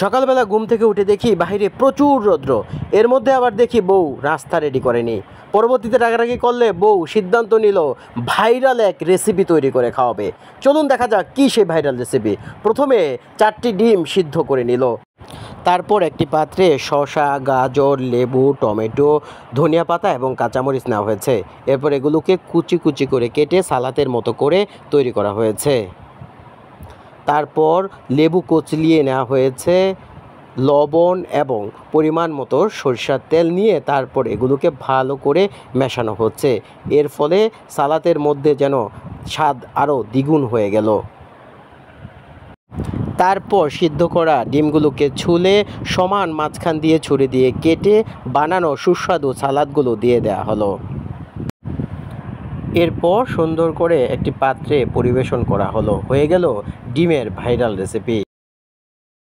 সকালবেলা ঘুম থেকে উঠে দেখি বাইরে প্রচুর রৌদ্র। এর মধ্যে আবার দেখি বউ নাস্তা রেডি করেনি। পরবর্তীতে রাগারাগি করলে বউ সিদ্ধান্ত নিল ভাইরাল এক রেসিপি তৈরি করে খাওয়াবে। চলুন দেখা যাক কী সেই ভাইরাল রেসিপি। প্রথমে 4টি ডিম সিদ্ধ করে নিল। তারপর একটি পাত্রে শসা, গাজর, লেবু, টমেটো, ধনিয়া পাতা এবং কাঁচামরিচ নেওয়া হয়েছে। এরপর এগুলোকে কুচি কুচি করে কেটে সালাতের মতো করে তৈরি করা হয়েছে। তারপর লেবু কচলিয়ে নেওয়া হয়েছে, লবণ এবং পরিমাণ মতো সরিষার তেল নিয়ে তারপর এগুলোকে ভালো করে মেশানো হচ্ছে। এর ফলে সালাতের মধ্যে যেন স্বাদ আরও দ্বিগুণ হয়ে গেল। তারপর সিদ্ধ করা ডিমগুলোকে ছুলে সমান মাঝখান দিয়ে ছুরি দিয়ে কেটে বানানো সুস্বাদু সালাদগুলো দিয়ে দেওয়া হলো। এরপর সুন্দর করে একটি পাত্রে পরিবেশন করা হলো। হয়ে গেল ডিমের ভাইরাল রেসিপি।